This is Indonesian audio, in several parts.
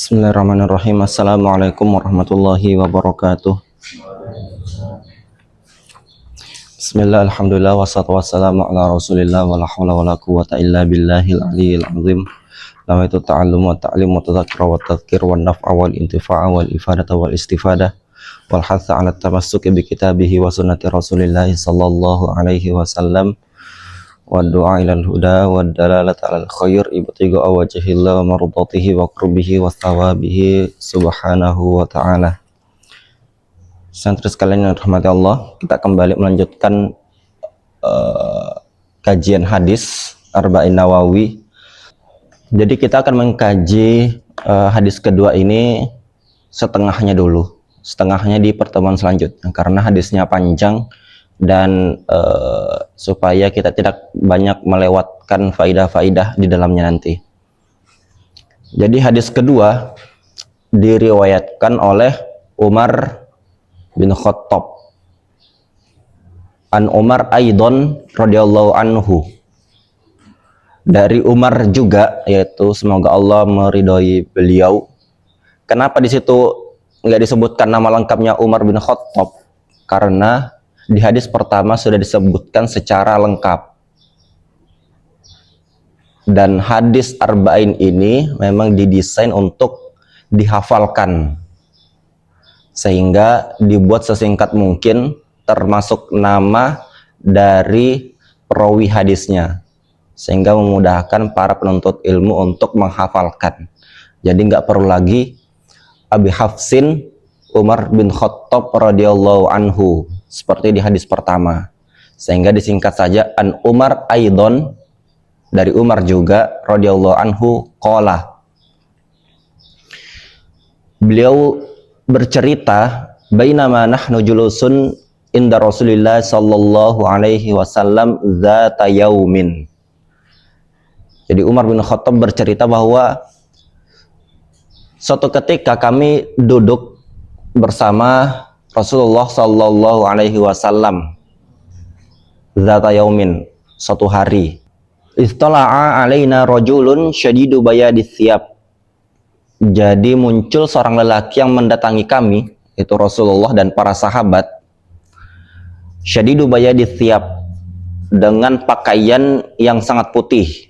Bismillahirrahmanirrahim. Assalamualaikum warahmatullahi wabarakatuh. Bismillah, alhamdulillah, wassalatu wassalamu ala rasulillah, wa la hawla wa la quwwata illa billahil aliyyil azim. Nama itu ta'allum wa ta'lim wa tadhakir wa tadhkir wa naf'a wal intifa'a wal ifadata wal istifadah wal hatha ala tamassuki bi kitabihi wa sunnati rasulillahi sallallahu alaihi wasallam wa du'a ilal huda wa dalalata alal khair ibtiga wajhillah wa mardatihi wa qurbihi wa thawabihi subhanahu wa ta'ala. Santri sekalian yang dirahmati Allah, kita kembali melanjutkan kajian hadis Arba'in Nawawi. Jadi kita akan mengkaji hadis kedua ini setengahnya dulu, setengahnya di pertemuan selanjutnya karena hadisnya panjang dan supaya kita tidak banyak melewatkan faidah-faidah di dalamnya nanti. Jadi hadis kedua diriwayatkan oleh Umar bin Khattab an Umar Aidon radhiyallahu anhu, dari Umar juga, yaitu semoga Allah meridhoi beliau. Kenapa di situ nggak disebutkan nama lengkapnya Umar bin Khattab? Karena di hadis pertama sudah disebutkan secara lengkap. Dan hadis Arba'in ini memang didesain untuk dihafalkan, sehingga dibuat sesingkat mungkin, termasuk nama dari perawi hadisnya, sehingga memudahkan para penuntut ilmu untuk menghafalkan. Jadi nggak perlu lagi Abi Hafsin Umar bin Khattab radhiyallahu anhu seperti di hadis pertama, sehingga disingkat saja an Umar Aidon, dari Umar juga radhiyallahu anhu qala. Beliau bercerita, bainama nahnu julusun inda Rasulillah sallallahu alaihi wasallam dzata yaumin. Jadi Umar bin Khattab bercerita bahwa suatu ketika kami duduk bersama Rasulullah sallallahu alaihi wasallam dzata yaumin, suatu hari. Istala'a alaina rajulun syadidu bayadis thiyab. Jadi muncul seorang lelaki yang mendatangi kami, itu Rasulullah dan para sahabat. Syadidu bayadis thiyab, dengan pakaian yang sangat putih.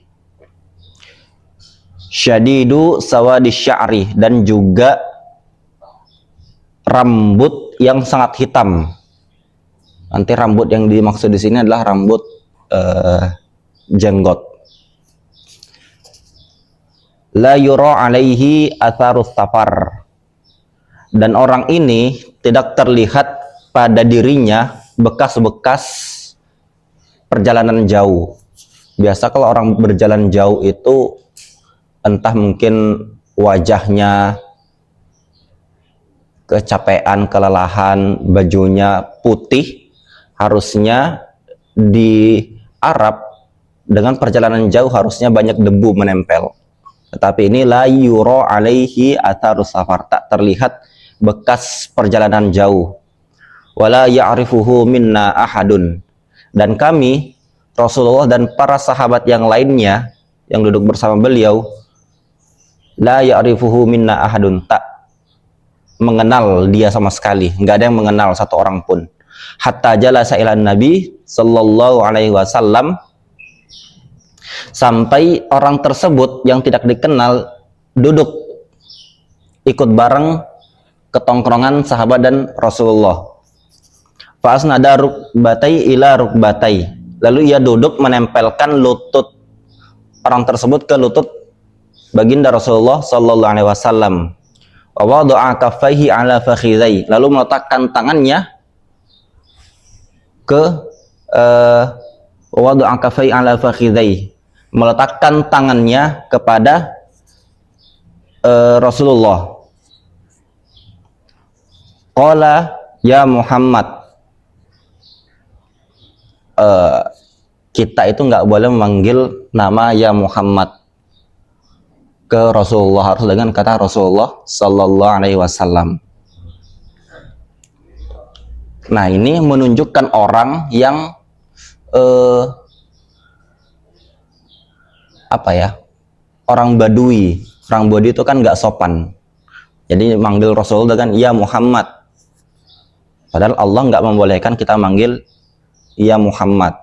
Syadidu sawadis sya'ri, dan juga rambut yang sangat hitam. Nanti rambut yang dimaksud di sini adalah rambut jenggot. La yura alaihi atharus safar, dan orang ini tidak terlihat pada dirinya bekas-bekas perjalanan jauh. Biasa kalau orang berjalan jauh itu entah mungkin wajahnya kecapean, kelelahan, bajunya putih. Harusnya di Arab dengan perjalanan jauh harusnya banyak debu menempel. Tetapi ini la yura alaihi atharus safar, tak terlihat bekas perjalanan jauh. Wala ya'rifuhu minna ahadun, dan kami Rasulullah dan para sahabat yang lainnya yang duduk bersama beliau, la ya'rifuhu minna ahadun, tak mengenal dia sama sekali, nggak ada yang mengenal satu orang pun. Hatta jalasa ilan Nabi sallallahu alaihi wasallam, sampai orang tersebut yang tidak dikenal duduk ikut bareng ke tongkrongan sahabat dan Rasulullah. Fa'asnada rukbatai ila rukbatai, lalu ia duduk menempelkan lutut orang tersebut ke lutut baginda Rasulullah sallallahu alaihi wasallam. Wa wada'a kaffaihi ala fakhidai, lalu meletakkan tangannya ke wada'a kaffaihi ala fakhidai, meletakkan tangannya kepada Rasulullah. Qala ya Muhammad, kita itu nggak boleh memanggil nama ya Muhammad ke Rasulullah, harus dengan kata Rasulullah sallallahu alaihi wasallam. Nah, ini menunjukkan orang yang apa ya, orang Badui. Orang Badui itu kan nggak sopan. Jadi manggil Rasul dengan ya Muhammad. Padahal Allah nggak membolehkan kita manggil ya Muhammad.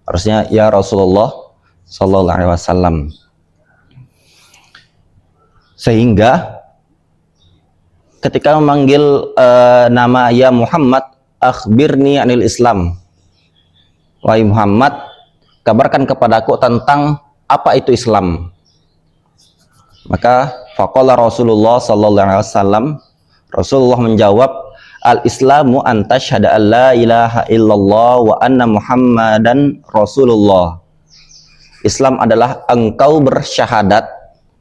Harusnya ya Rasulullah Sallallahu Alaihi Wasallam. Sehingga ketika memanggil nama ya Muhammad, akhbirni anil Islam. Wahai Muhammad, kabarkan kepadaku tentang apa itu Islam. Maka faqala Rasulullah Sallallahu Alaihi Wasallam, Rasulullah menjawab, al-Islamu an tasyhada an la ilaha illallah wa anna Muhammadan Rasulullah. Islam adalah engkau bersyahadat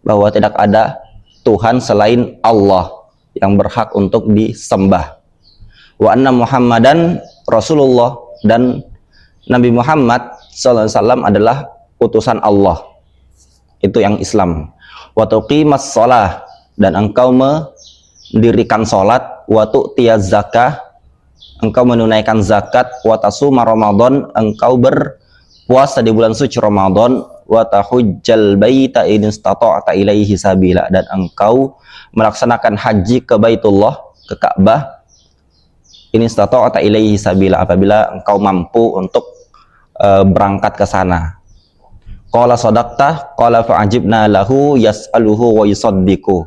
bahwa tidak ada Tuhan selain Allah yang berhak untuk disembah. Wa anna Muhammadan Rasulullah, dan Nabi Muhammad SAW adalah utusan Allah. Itu yang Islam. Wa tuqimas shalah, dan engkau mendirikan salat. Wa tu'tiyaz zakah, engkau menunaikan zakat. Wa tasuma Ramadan, engkau berpuasa di bulan suci Ramadan. Wa tahujjal baita in istata'ta ilaihi sabila, dan engkau melaksanakan haji ke Baitullah, ke Ka'bah, in istata'ta ilaihi sabila, apabila engkau mampu untuk berangkat ke sana. Qala sadaqta, qala fa'ajibna lahu yas'aluhu wa yusaddiqu.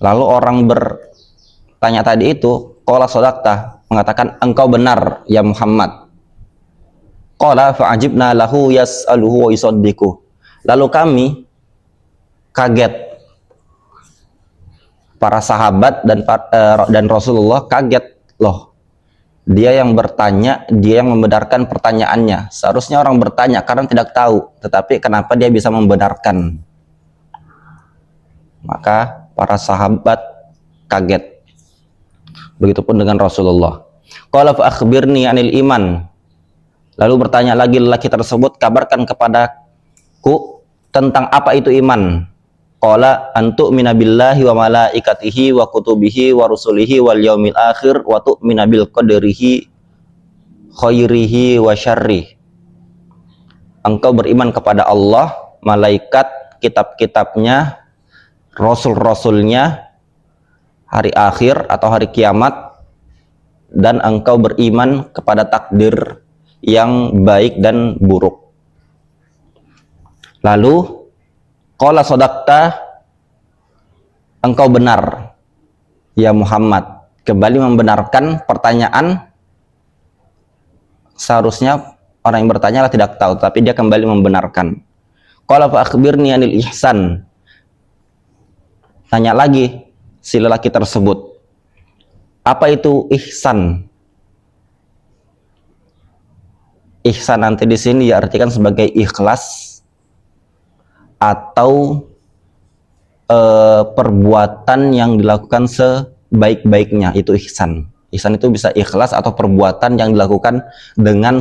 Lalu orang bertanya tadi itu, qala sadaqta, mengatakan engkau benar ya Muhammad. Qala fa'ajibna lahu yas'aluhu wa yusaddiqu. Lalu kami kaget, para sahabat dan Rasulullah kaget, loh, dia yang bertanya, dia yang membenarkan pertanyaannya. Seharusnya orang bertanya karena tidak tahu, tetapi kenapa dia bisa membenarkan? Maka para sahabat kaget. Begitupun dengan Rasulullah. Qala fa akhbirni anil iman. Lalu bertanya lagi lelaki tersebut, kabarkan kepadaku tentang apa itu iman. Qala antu'mina billahi wa malaikatihi wa kutubihi wa rusulihi wal yaumil akhir wa tu'mina bil qadrihi khairihi wa syarrih. Engkau beriman kepada Allah, malaikat, kitab-kitabnya, rasul-rasulnya, hari akhir atau hari kiamat, dan engkau beriman kepada takdir yang baik dan buruk. Lalu qala sadaqta, engkau benar ya Muhammad. Kembali membenarkan pertanyaan. Seharusnya orang yang bertanya tidak tahu, tapi dia kembali membenarkan. Qala fa akhbirni anil ihsan. Tanya lagi si lelaki tersebut, apa itu ihsan? Ihsan nanti di sini diartikan sebagai ikhlas atau perbuatan yang dilakukan sebaik-baiknya, itu ihsan. Ihsan itu bisa ikhlas atau perbuatan yang dilakukan dengan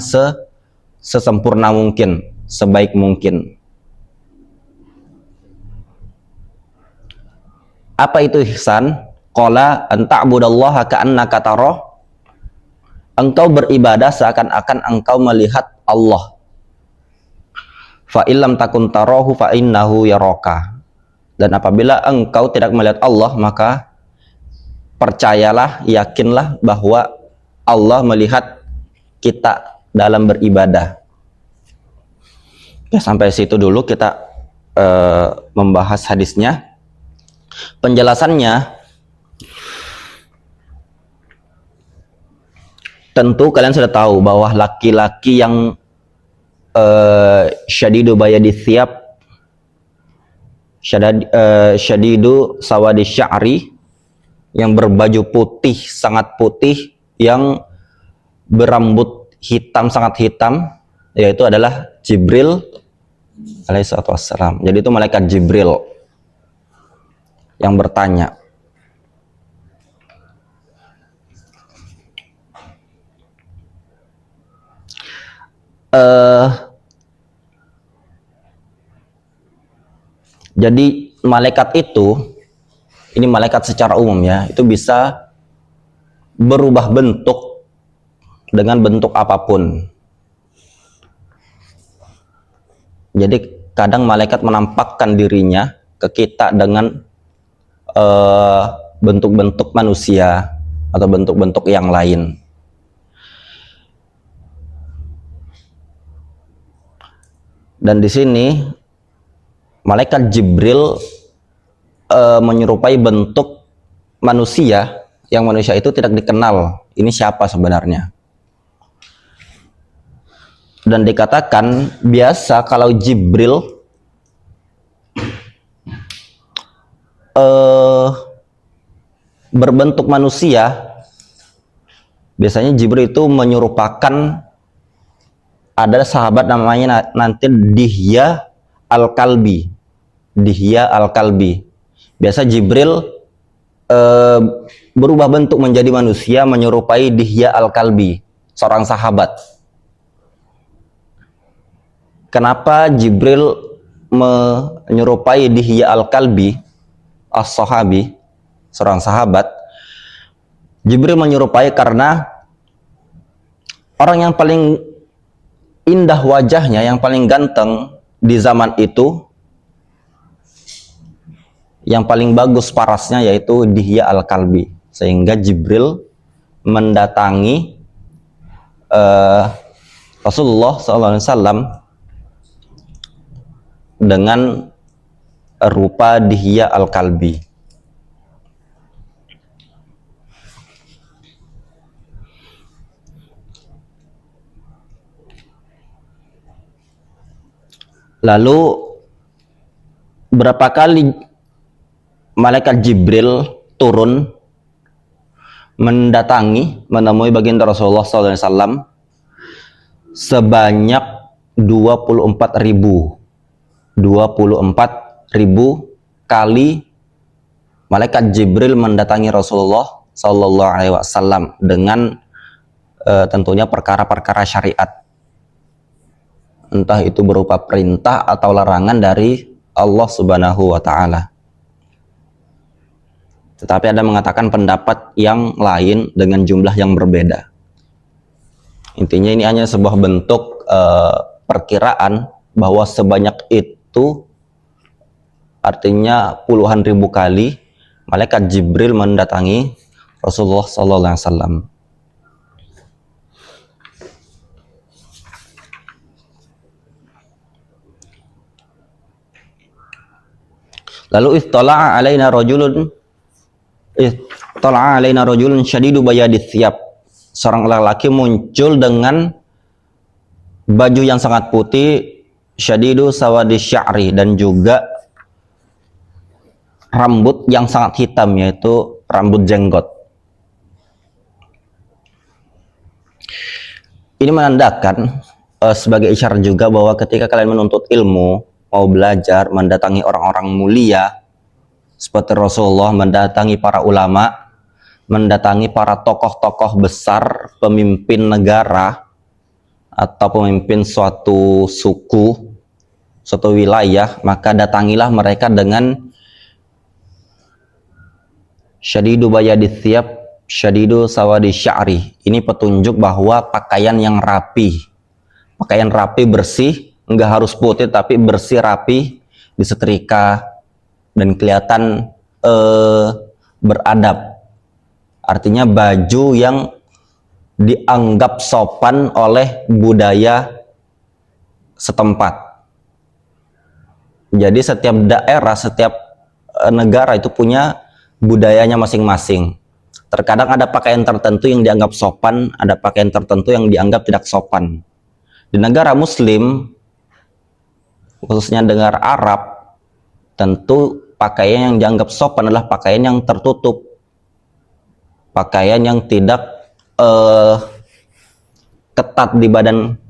sesempurna mungkin, sebaik mungkin. Apa itu ihsan? Qala anta'budallaha ka'annaka tarah. Engkau beribadah seakan-akan engkau melihat Allah. Fa illam takun tarahu fa innahu yaraka. Dan apabila engkau tidak melihat Allah, maka percayalah, yakinlah bahwa Allah melihat kita dalam beribadah. Ya, sampai situ dulu kita membahas hadisnya. Penjelasannya, tentu kalian sudah tahu bahwa laki-laki yang syadidu bayadi thiyab, syadidu sawadi sya'ri, yang berbaju putih, sangat putih, yang berambut hitam, sangat hitam, yaitu adalah Jibril alaihissalatu wassalam. Jadi itu malaikat Jibril yang bertanya. Jadi malaikat itu, ini malaikat secara umum ya, itu bisa berubah bentuk dengan bentuk apapun. Jadi kadang malaikat menampakkan dirinya ke kita dengan bentuk-bentuk manusia atau bentuk-bentuk yang lain. Dan di sini malaikat Jibril menyerupai bentuk manusia yang manusia itu tidak dikenal ini siapa sebenarnya. Dan dikatakan biasa kalau Jibril berbentuk manusia, biasanya Jibril itu menyerupakan ada sahabat namanya nanti Dihya Al-Kalbi. Dihya Al-Kalbi. Biasa Jibril berubah bentuk menjadi manusia menyerupai Dihya Al-Kalbi, seorang sahabat. Kenapa Jibril menyerupai Dihya Al-Kalbi, as-sahabi, seorang sahabat? Jibril menyerupai karena orang yang paling indah wajahnya, yang paling ganteng di zaman itu, yang paling bagus parasnya yaitu Dihya Al-Kalbi. Sehingga Jibril mendatangi Rasulullah SAW dengan rupa Dihya Al-Kalbi. Lalu berapa kali malaikat Jibril turun menemui baginda Rasulullah SAW? Sebanyak 24.000 kali malaikat Jibril mendatangi Rasulullah SAW dengan tentunya perkara-perkara syariat, entah itu berupa perintah atau larangan dari Allah Subhanahu wa Ta'ala. Tetapi ada mengatakan pendapat yang lain dengan jumlah yang berbeda. Intinya ini hanya sebuah bentuk perkiraan bahwa sebanyak itu, artinya puluhan ribu kali malaikat Jibril mendatangi Rasulullah SAW. Lalu ittala'a alaina rajulun syadidu bayadith thiyab. Seorang lelaki muncul dengan baju yang sangat putih, syadidu sawadi sya'ri, dan juga rambut yang sangat hitam, yaitu rambut jenggot. Ini menandakan sebagai isyarat juga bahwa ketika kalian menuntut ilmu, mau belajar, mendatangi orang-orang mulia seperti Rasulullah, mendatangi para ulama, mendatangi para tokoh-tokoh besar, pemimpin negara atau pemimpin suatu suku, suatu wilayah, maka datangilah mereka dengan syadidu bayadith thiyab, syadidu sawadi sya'ri. Ini petunjuk bahwa pakaian yang rapi, pakaian rapi bersih, enggak harus putih tapi bersih rapi, disetrika dan kelihatan beradab. Artinya baju yang dianggap sopan oleh budaya setempat. Jadi setiap daerah, setiap negara itu punya budayanya masing-masing. Terkadang ada pakaian tertentu yang dianggap sopan, ada pakaian tertentu yang dianggap tidak sopan. Di negara Muslim, khususnya negara Arab, tentu pakaian yang dianggap sopan adalah pakaian yang tertutup, pakaian yang tidak ketat di badan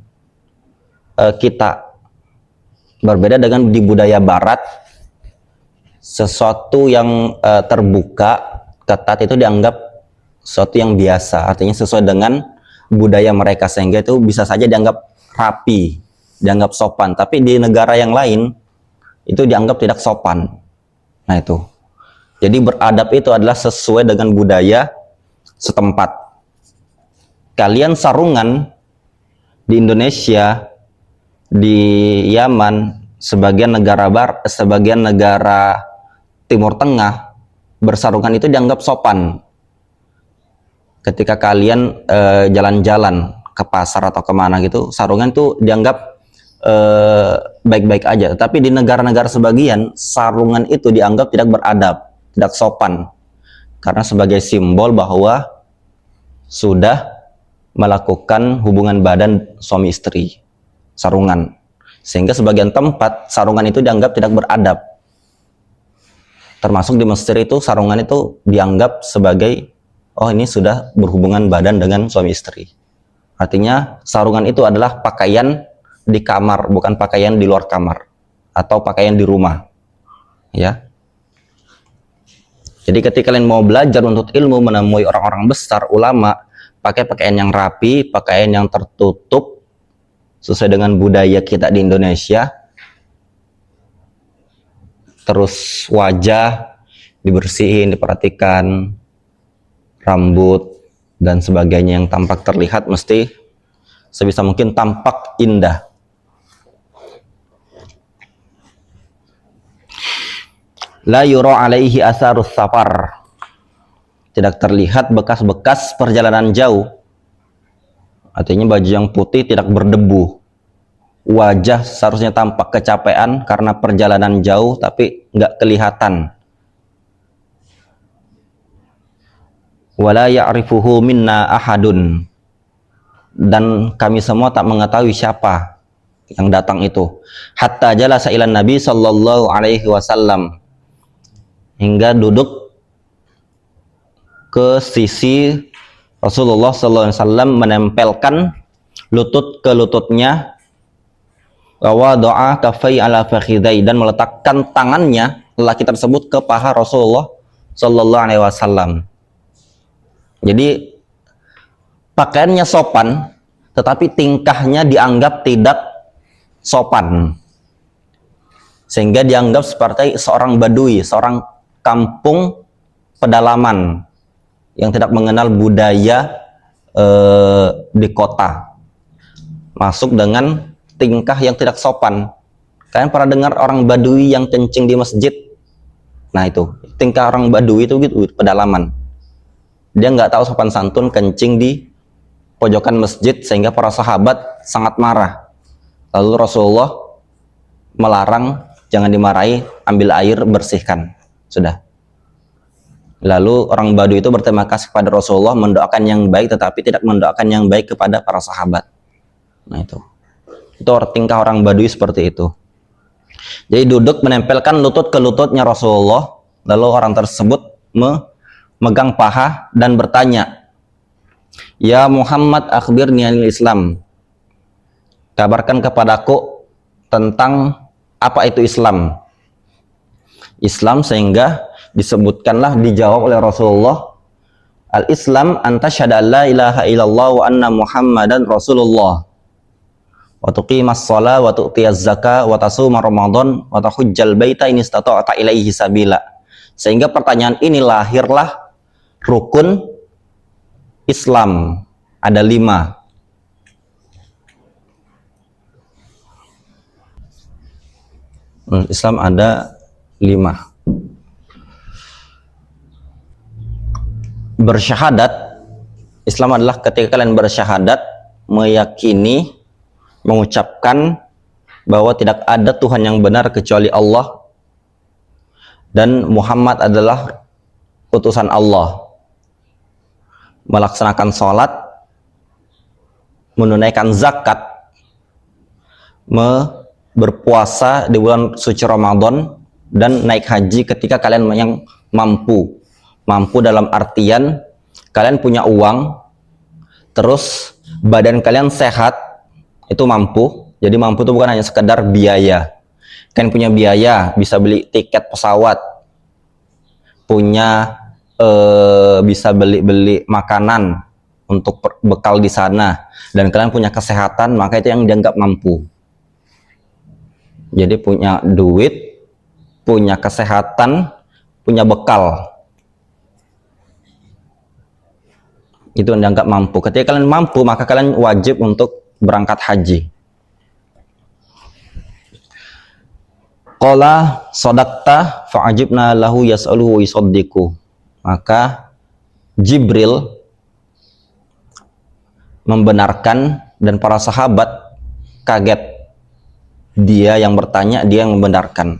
kita. Berbeda dengan di budaya Barat, sesuatu yang terbuka, ketat itu dianggap sesuatu yang biasa, artinya sesuai dengan budaya mereka, sehingga itu bisa saja dianggap rapi, dianggap sopan. Tapi di negara yang lain itu dianggap tidak sopan. Nah itu, jadi beradab itu adalah sesuai dengan budaya setempat. Kalian sarungan di Indonesia, di Yaman, sebagian negara Timur Tengah, bersarungan itu dianggap sopan. Ketika kalian jalan-jalan ke pasar atau kemana gitu, sarungan itu dianggap baik-baik aja. Tapi di negara-negara sebagian, sarungan itu dianggap tidak beradab, tidak sopan, karena sebagai simbol bahwa sudah melakukan hubungan badan suami istri, sarungan. Sehingga sebagian tempat sarungan itu dianggap tidak beradab. Termasuk di Mesir itu sarungan itu dianggap sebagai, oh ini sudah berhubungan badan dengan suami istri. Artinya sarungan itu adalah pakaian di kamar, bukan pakaian di luar kamar atau pakaian di rumah. Ya. Jadi ketika kalian mau belajar untuk ilmu, menemui orang-orang besar, ulama, pakai pakaian yang rapi, pakaian yang tertutup sesuai dengan budaya kita di Indonesia. Terus wajah dibersihin, diperhatikan, rambut dan sebagainya yang tampak terlihat mesti sebisa mungkin tampak indah. La yura alaihi asarus safar. Tidak terlihat bekas-bekas perjalanan jauh. Artinya baju yang putih tidak berdebu. Wajah seharusnya tampak kecapean karena perjalanan jauh tapi nggak kelihatan. Wala ya'rifuhu minna ahadun. Dan kami semua tak mengetahui siapa yang datang itu. Hatta jalasa ilan Nabi sallallahu alaihi wasallam. Hingga duduk ke sisi Rasulullah sallallahu alaihi wasallam, menempelkan lutut ke lututnya, wa doa kafai ala fakhidai, dan meletakkan tangannya lelaki tersebut ke paha Rasulullah sallallahu alaihi wasallam. Jadi pakaiannya sopan, tetapi tingkahnya dianggap tidak sopan, sehingga dianggap seperti seorang badui, seorang kampung pedalaman yang tidak mengenal budaya di kota, masuk dengan tingkah yang tidak sopan. Kalian pernah dengar orang badui yang kencing di masjid? Nah itu tingkah orang badui itu gitu, pedalaman. Dia nggak tahu sopan santun, kencing di pojokan masjid, sehingga para sahabat sangat marah. Lalu Rasulullah melarang, jangan dimarahi, ambil air, bersihkan, sudah. Lalu orang Badui itu berterima kasih kepada Rasulullah, mendoakan yang baik, tetapi tidak mendoakan yang baik kepada para sahabat. Nah itu tingkah orang Badui seperti itu. Jadi duduk menempelkan lutut ke lututnya Rasulullah, lalu orang tersebut memegang paha dan bertanya, ya Muhammad, akhbirni anil Islam, kabarkan kepadaku tentang apa itu Islam. Islam, sehingga disebutkanlah, dijawab oleh Rasulullah, al-Islam anta syahada la ilaha illallah wa anna Muhammadan Rasulullah wa tuqimas shalah wa tu'tiyaz zakah wa tasuma Ramadan wa tahujjal baita in istata'ta ilaihi sabila. Sehingga pertanyaan ini lahirlah rukun Islam. Ada 5. Islam ada 5. Bersyahadat, Islam adalah ketika kalian bersyahadat, meyakini, mengucapkan bahwa tidak ada Tuhan yang benar kecuali Allah dan Muhammad adalah utusan Allah, melaksanakan sholat, menunaikan zakat, berpuasa di bulan suci Ramadan, dan naik haji ketika kalian yang mampu dalam artian kalian punya uang, terus badan kalian sehat, itu mampu. Jadi mampu itu bukan hanya sekedar biaya, kalian punya biaya, bisa beli tiket pesawat, punya bisa beli makanan untuk bekal di sana, dan kalian punya kesehatan, maka itu yang dianggap mampu. Jadi punya duit, punya kesehatan, punya bekal, itu yang dianggap mampu. Ketika kalian mampu, maka kalian wajib untuk berangkat haji. Qala sadaqta fa'ajibna lahu yas'aluhu wa yusaddiqu. Maka Jibril membenarkan dan para sahabat kaget. Dia yang bertanya, dia yang membenarkan.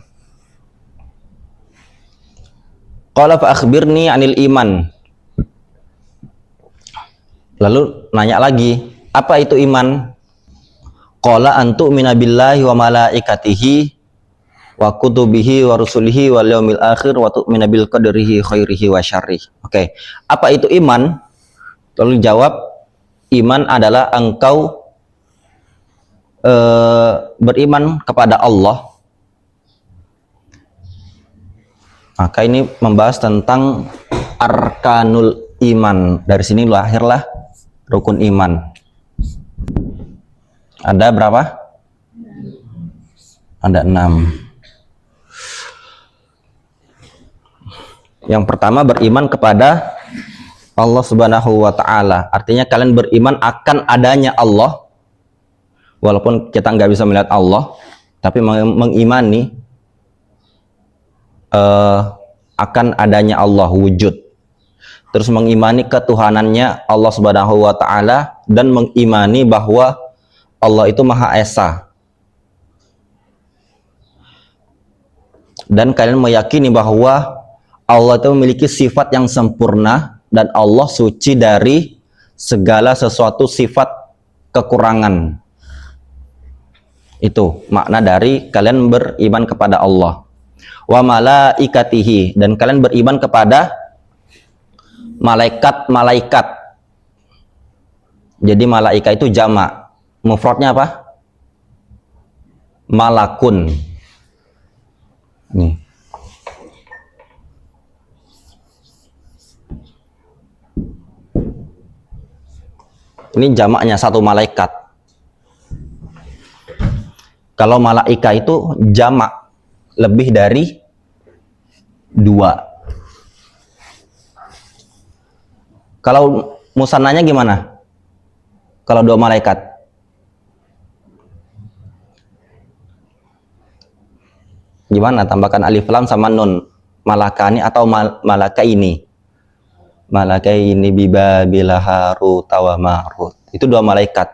Qala fa akhbirni 'anil iman. Lalu nanya lagi, apa itu iman? Qala antu minabillahi wa malaikatihi wa kutubihi wa rusulihi wal yaumil akhir wa tu'mina bil qadrihi khairihi wa syarrih. Oke. Apa itu iman? Lalu jawab, iman adalah engkau beriman kepada Allah. Maka ini membahas tentang arkanul iman. Dari sini lahirlah rukun iman. Ada berapa? Ada 6. Yang pertama, beriman kepada Allah Subhanahu wa Ta'ala. Artinya kalian beriman akan adanya Allah, walaupun kita nggak bisa melihat Allah, tapi mengimani akan adanya Allah, wujud. Terus mengimani ketuhanannya Allah Subhanahu wa Ta'ala, dan mengimani bahwa Allah itu Maha Esa. Dan kalian meyakini bahwa Allah itu memiliki sifat yang sempurna, dan Allah suci dari segala sesuatu sifat kekurangan. Itu makna dari kalian beriman kepada Allah. Wa malaikatihi, dan kalian beriman kepada malaikat-malaikat. Jadi malaikat itu jamak. Mufradnya apa? Malakun. Nih. Ini jamaknya satu malaikat. Kalau malaikat itu jamak lebih dari 2. Kalau musannanya gimana? Kalau 2 malaikat? Gimana? Tambahkan alif lam sama nun. Malakani atau malakaini? Malakaini bibabil harut wa marut. Itu 2 malaikat.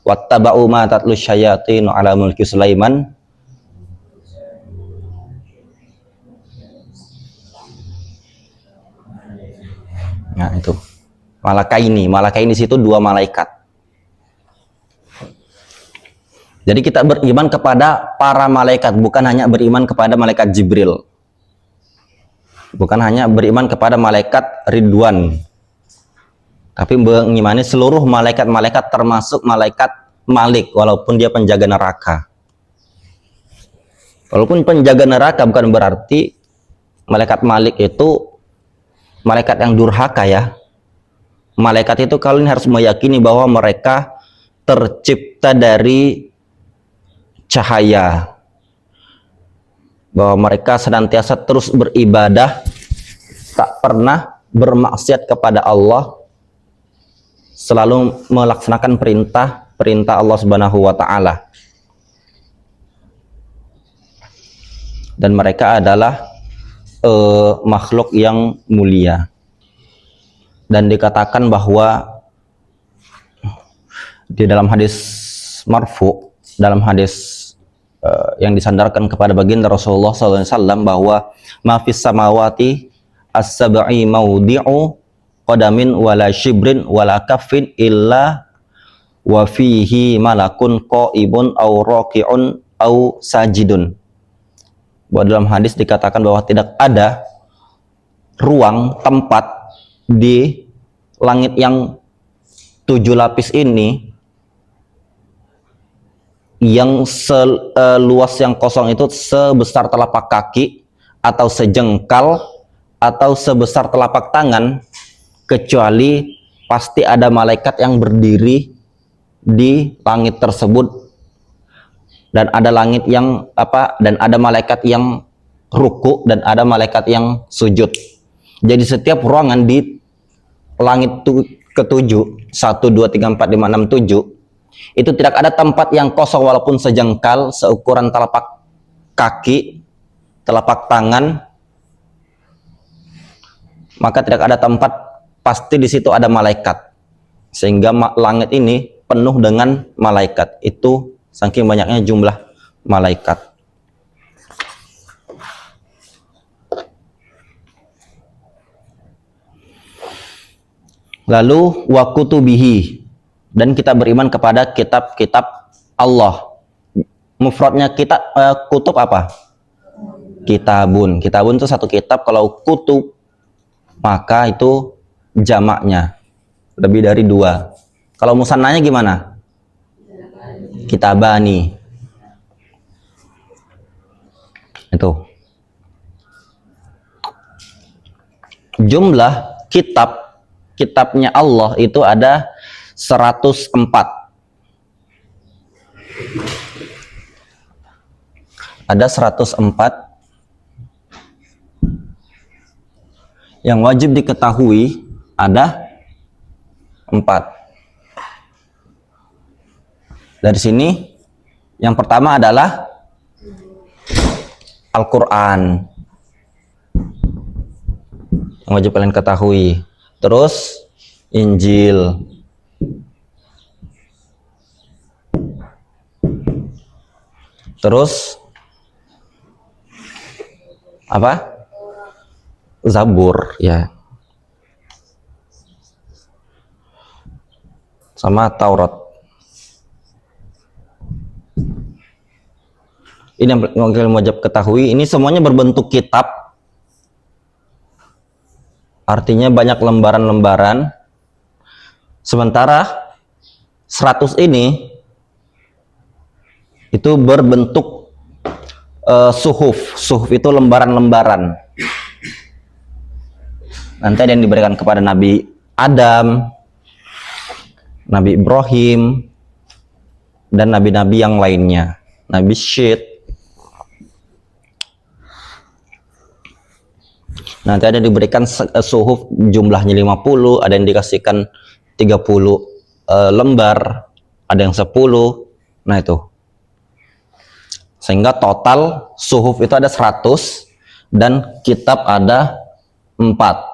Wattaba'u ma tatlu syayatinu ala mulki Sulaiman. Nah, itu. Malakaini situ 2 malaikat. Jadi kita beriman kepada para malaikat, bukan hanya beriman kepada malaikat Jibril. Bukan hanya beriman kepada malaikat Ridwan, tapi mengimani seluruh malaikat-malaikat, termasuk malaikat Malik, walaupun dia penjaga neraka. Walaupun penjaga neraka bukan berarti malaikat Malik itu malaikat yang durhaka ya. Malaikat itu kalian harus meyakini bahwa mereka tercipta dari cahaya, bahwa mereka senantiasa terus beribadah, tak pernah bermaksiat kepada Allah, selalu melaksanakan perintah Allah Subhanahu wa Ta'ala. Dan mereka adalah makhluk yang mulia. Dan dikatakan bahwa di dalam hadis marfu, dalam hadis yang disandarkan kepada baginda Rasulullah SAW, bahwa ma fis samawati as-sab'i mawdi'u qadamin wala shibrin wala kaffin illa wa fihi malakun qa'imun aw raqi'un aw sajidun. Bahwa dalam hadis dikatakan bahwa tidak ada ruang tempat di langit yang 7 lapis ini yang seluas yang kosong itu sebesar telapak kaki atau sejengkal atau sebesar telapak tangan, kecuali pasti ada malaikat yang berdiri di langit tersebut, dan ada langit yang dan ada malaikat yang ruku dan ada malaikat yang sujud. Jadi setiap ruangan di langit ke-7, 1, 2, 3, 4, 5, 6, 7, itu tidak ada tempat yang kosong walaupun sejengkal, seukuran telapak kaki, telapak tangan, maka tidak ada tempat, pasti di situ ada malaikat. Sehingga langit ini penuh dengan malaikat. Itu saking banyaknya jumlah malaikat. Lalu wa kutubihi, dan kita beriman kepada kitab-kitab Allah. Mufradnya kitab, kutub apa? Kitabun. Kitabun itu satu kitab. Kalau kutub maka itu jamaknya lebih dari 2. Kalau musannanya gimana? Kitabani. Itu. Jumlah kitabnya Allah itu ada 104. Ada 104 yang wajib diketahui, ada 4. Dari sini yang pertama adalah Al-Quran yang wajib kalian ketahui. Terus Injil, terus apa? Zabur, ya, sama Taurat. Ini yang kalian wajib ketahui. Ini semuanya berbentuk kitab, artinya banyak lembaran-lembaran. Sementara 100 ini itu berbentuk suhuf. Suhuf itu lembaran-lembaran. Nanti ada yang diberikan kepada Nabi Adam, Nabi Ibrahim, dan nabi-nabi yang lainnya. Nabi Syed. Nanti ada yang diberikan suhuf jumlahnya 50, ada yang dikasihkan 30 lembar, ada yang 10. Nah itu. Sehingga total suhuf itu ada 100 dan kitab ada 4.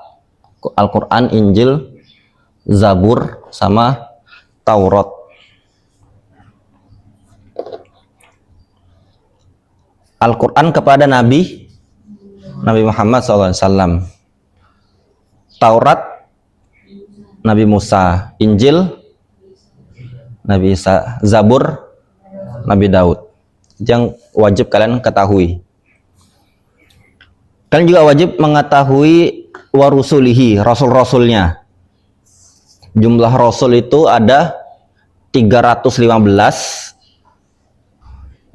Al-Quran, Injil, Zabur, sama Taurat. Al-Quran kepada Nabi Muhammad SAW. Taurat Nabi Musa. Injil Nabi Isa. Zabur Nabi Daud. Yang wajib kalian ketahui. Kalian juga wajib mengetahui warusulihi, rasul-rasulnya. Jumlah rasul itu ada 315.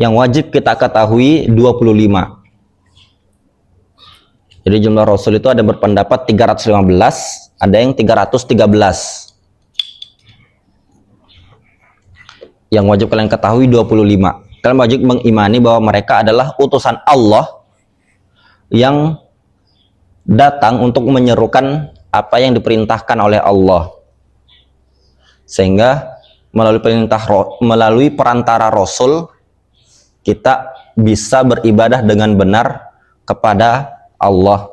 Yang wajib kita ketahui 25. Jadi jumlah rasul itu ada berpendapat 315, ada yang 313. Yang wajib kalian ketahui 25. Kalian wajib mengimani bahwa mereka adalah utusan Allah yang datang untuk menyerukan apa yang diperintahkan oleh Allah, sehingga melalui perantara Rasul kita bisa beribadah dengan benar kepada Allah.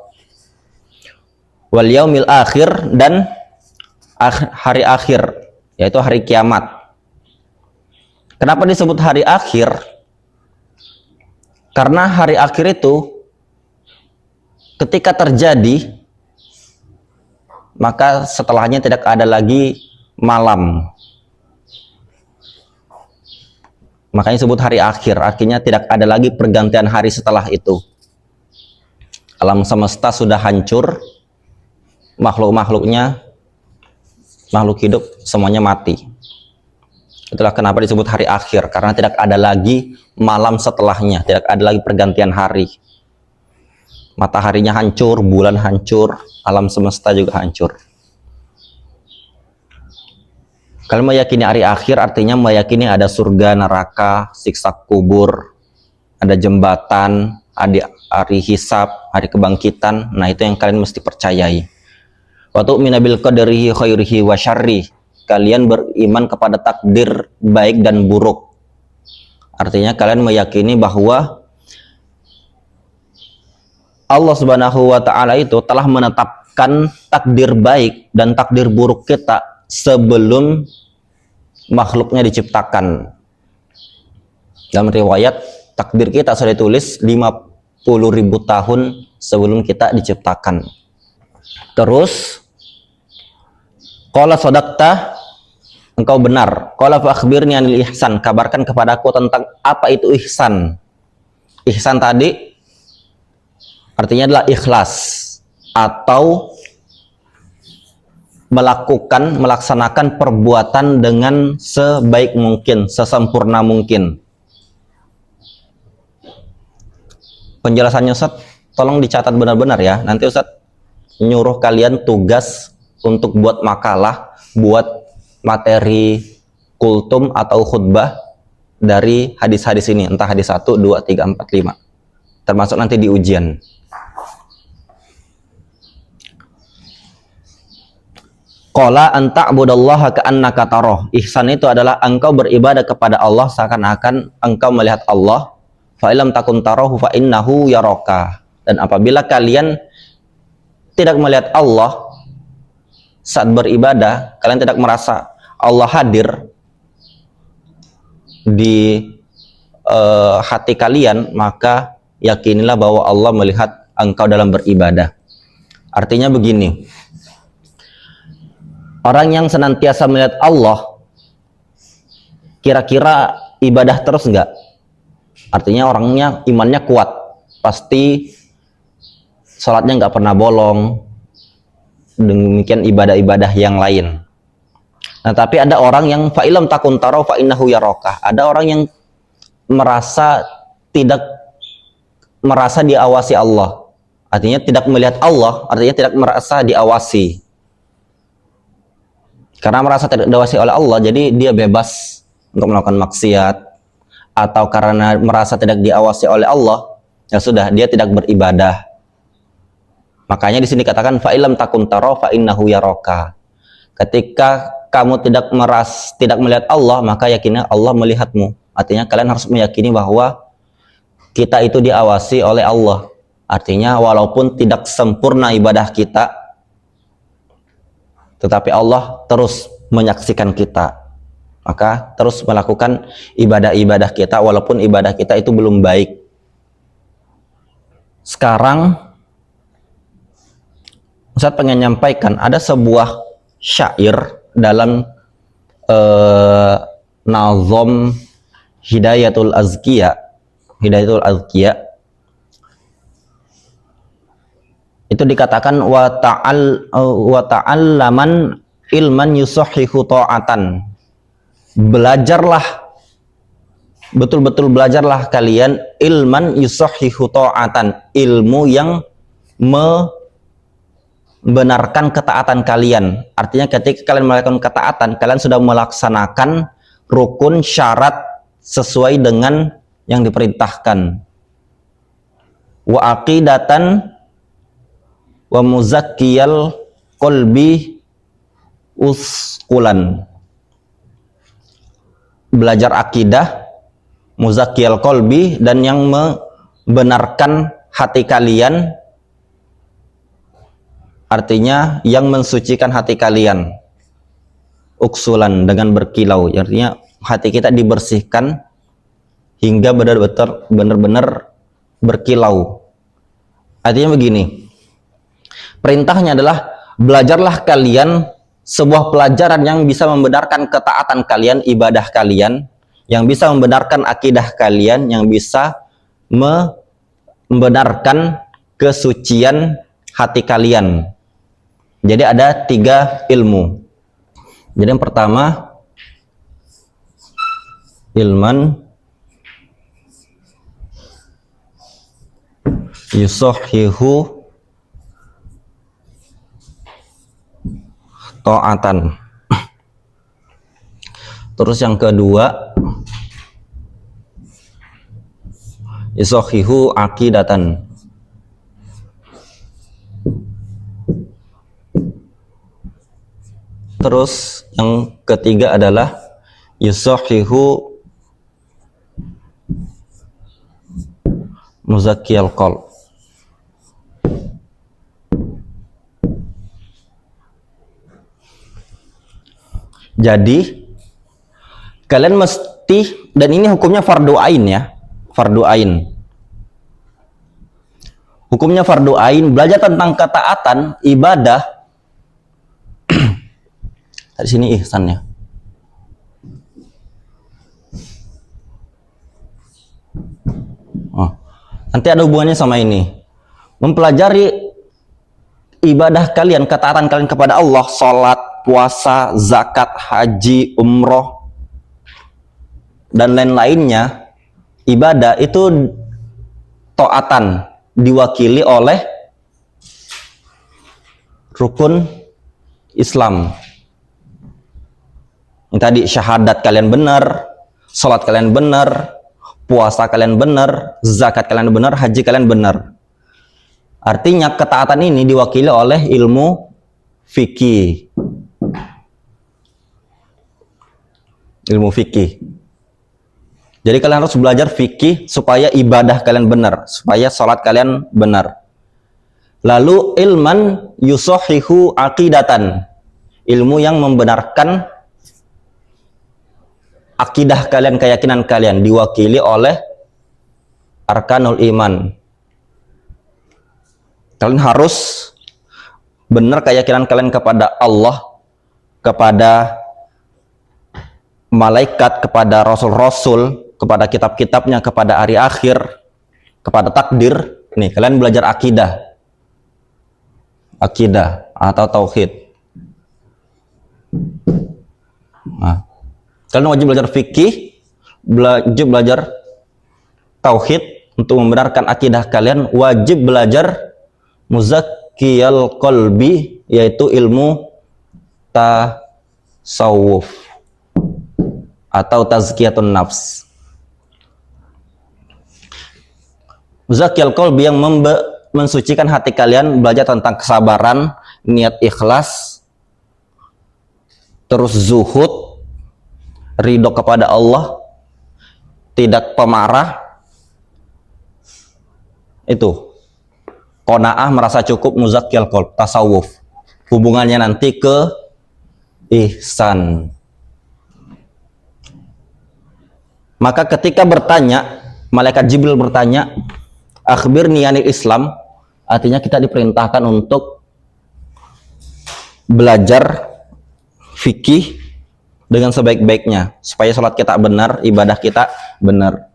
Wal yaumil akhir, dan hari akhir, yaitu hari kiamat. Kenapa disebut hari akhir? Karena hari akhir itu ketika terjadi, maka setelahnya tidak ada lagi malam. Makanya disebut hari akhir, artinya tidak ada lagi pergantian hari setelah itu. Alam semesta sudah hancur, makhluk-makhluknya, makhluk hidup semuanya mati. Itulah kenapa disebut hari akhir, karena tidak ada lagi malam setelahnya, tidak ada lagi pergantian hari. Mataharinya hancur, bulan hancur, alam semesta juga hancur. Kalau meyakini hari akhir artinya meyakini ada surga, neraka, siksa kubur, ada jembatan, ada hari hisab, hari kebangkitan. Nah itu yang kalian mesti percayai. Wa tu'minu bil qadarihi khairihi wa syarrihi. Kalian beriman kepada takdir baik dan buruk. Artinya kalian meyakini bahwa Allah Subhanahu wa taala itu telah menetapkan takdir baik dan takdir buruk kita sebelum makhluknya diciptakan. Dalam riwayat, takdir kita sudah ditulis 50.000 tahun sebelum kita diciptakan. Terus qala sadaqta, engkau benar. Qala fa akhbirni anil ihsan, kabarkan kepadaku tentang apa itu ihsan. Ihsan tadi artinya adalah ikhlas atau melaksanakan perbuatan dengan sebaik mungkin, sesempurna mungkin. Penjelasannya Ustaz, tolong dicatat benar-benar ya. Nanti Ustaz nyuruh kalian tugas untuk buat makalah, buat materi kultum atau khutbah dari hadis-hadis ini, entah hadis 1, 2, 3, 4, 5. Termasuk nanti di ujian. Qala an ta'budallaha ka'annaka tarah. Ihsan itu adalah engkau beribadah kepada Allah seakan-akan engkau melihat Allah. Fa illam takun tarahu fa innahu yaraka. Dan apabila kalian tidak melihat Allah saat beribadah, kalian tidak merasa Allah hadir di hati kalian, maka yakinilah bahwa Allah melihat engkau dalam beribadah. Artinya begini, orang yang senantiasa melihat Allah, kira-kira ibadah terus enggak? Artinya orangnya imannya kuat, pasti sholatnya enggak pernah bolong, demikian ibadah-ibadah yang lain. Nah, tapi ada orang yang fa'ilam takun taro fa'innahu yarokah. Ada orang yang merasa tidak merasa diawasi Allah. Artinya tidak melihat Allah, artinya tidak merasa diawasi. Karena merasa tidak diawasi oleh Allah, jadi dia bebas untuk melakukan maksiat. Atau karena merasa tidak diawasi oleh Allah, ya sudah, dia tidak beribadah. Makanya di sini katakan fa'ilam takun taro fa'innahu yaraka. Ketika kamu tidak melihat Allah, maka yakinnya Allah melihatmu. Artinya kalian harus meyakini bahwa kita itu diawasi oleh Allah. Artinya walaupun tidak sempurna ibadah kita, tetapi Allah terus menyaksikan kita. Maka terus melakukan ibadah-ibadah kita walaupun ibadah kita itu belum baik. Sekarang Ustaz pengen nyampaikan ada sebuah syair dalam nazom Hidayatul Azkiya. Itu dikatakan wa ta'allaman ilman yusahhihu ta'atan. Belajarlah, betul-betul belajarlah kalian ilman yusahhihu ta'atan, ilmu yang membenarkan ketaatan kalian. Artinya ketika kalian melakukan ketaatan, kalian sudah melaksanakan rukun syarat sesuai dengan yang diperintahkan. Wa aqidatan wa muzakkiyal qalbi usqulan. Belajar akidah, muzakkiyal qalbi, dan yang membenarkan hati kalian, artinya yang mensucikan hati kalian. Uksulan, dengan berkilau, artinya hati kita dibersihkan hingga benar-benar berkilau. Artinya begini, perintahnya adalah belajarlah kalian sebuah pelajaran yang bisa membenarkan ketaatan kalian, ibadah kalian, yang bisa membenarkan akidah kalian, yang bisa membenarkan kesucian hati kalian. Jadi ada 3 ilmu. Jadi yang pertama, ilman yusahhihu ta'atan. Terus yang kedua, yusahhihu aqidatan. Terus yang ketiga adalah yusahhihu muzakkiyal qalb. Jadi kalian mesti, dan ini hukumnya fardu ain ya, fardu ain. Hukumnya fardu ain, belajar tentang ketaatan, ibadah. Di sini ihsannya. Oh, nanti ada hubungannya sama ini. Mempelajari ibadah kalian, ketaatan kalian kepada Allah, salat, puasa, zakat, haji, umroh, dan lain-lainnya. Ibadah itu taatan diwakili oleh rukun Islam. Ini tadi syahadat kalian benar, salat kalian benar, puasa kalian benar, zakat kalian benar, haji kalian benar. Artinya ketaatan ini diwakili oleh ilmu fikih. Ilmu fikih. Jadi kalian harus belajar fikih supaya ibadah kalian benar, supaya salat kalian benar. Lalu ilman yusohihu aqidatan, ilmu yang membenarkan akidah kalian, keyakinan kalian, diwakili oleh arkanul iman. Kalian harus benar keyakinan kalian kepada Allah, kepada malaikat, kepada rasul-rasul, kepada kitab-kitabnya, kepada hari akhir, kepada takdir. Nih, kalian belajar akidah. Akidah atau tauhid. Nah, kalian wajib belajar fikih, wajib belajar tauhid untuk membenarkan akidah kalian, wajib belajar muzakkiyal qalbi, yaitu ilmu tasawuf atau tazkiyatun nafs. Muzakkiyal qalbi yang mensucikan hati kalian, belajar tentang kesabaran, niat ikhlas, terus zuhud, ridho kepada Allah, tidak pemarah, itu qanaah, merasa cukup, muzakkiyal qalb, tasawuf. Hubungannya nanti ke ihsan. Maka ketika bertanya, malaikat Jibril bertanya, akhbirni anil Islam, artinya kita diperintahkan untuk belajar fikih dengan sebaik-baiknya supaya sholat kita benar, ibadah kita benar.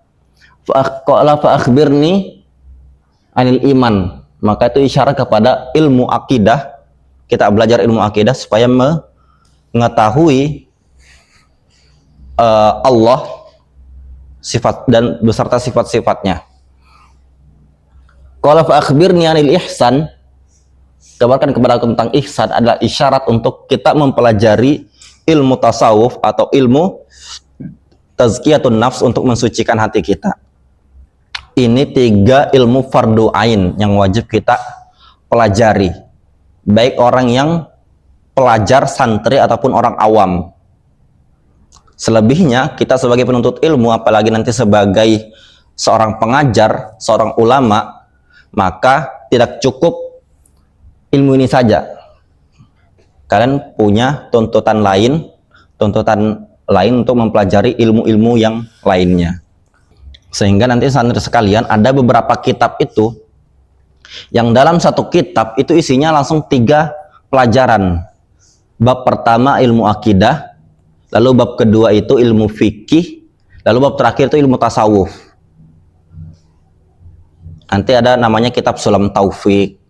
Qala fa akhbirni anil iman, maka itu isyarat kepada ilmu akidah. Kita belajar ilmu akidah supaya mengetahui Allah, sifat dan beserta sifat-sifatnya. Qala fa akhbirni anil ihsan, kabarkan kepada aku tentang ihsan, adalah isyarat untuk kita mempelajari ilmu tasawuf atau ilmu tazkiyatun nafs untuk mensucikan hati kita. Ini 3 ilmu fardu ain yang wajib kita pelajari, baik orang yang pelajar, santri, ataupun orang awam. Selebihnya kita sebagai penuntut ilmu, apalagi nanti sebagai seorang pengajar, seorang ulama, maka tidak cukup ilmu ini saja. Kalian punya tuntutan lain untuk mempelajari ilmu-ilmu yang lainnya. Sehingga nanti santri sekalian, ada beberapa kitab itu yang dalam satu kitab itu isinya langsung 3 pelajaran. Bab pertama ilmu akidah, lalu bab kedua itu ilmu fikih, lalu bab terakhir itu ilmu tasawuf. Nanti ada namanya kitab Sulam Taufik,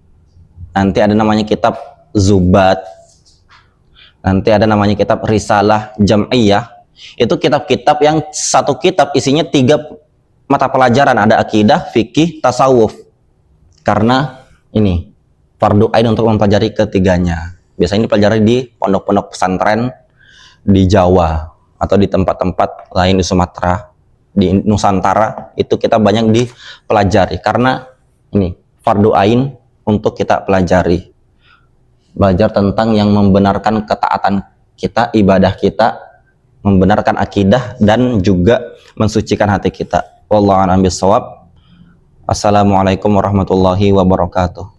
nanti ada namanya kitab Zubat, nanti ada namanya kitab Risalah Jam'iyah. Itu kitab-kitab yang satu kitab isinya 3 mata pelajaran, ada akidah, fikih, tasawuf. Karena ini fardu ain untuk mempelajari ketiganya. Biasanya dipelajari di pondok-pondok pesantren di Jawa atau di tempat-tempat lain di Sumatera, di Nusantara, itu kita banyak dipelajari karena ini fardu ain untuk kita pelajari. Belajar tentang yang membenarkan ketaatan kita, ibadah kita, membenarkan akidah, dan juga mensucikan hati kita. Wallahu a'lam bishawab. Assalamualaikum warahmatullahi wabarakatuh.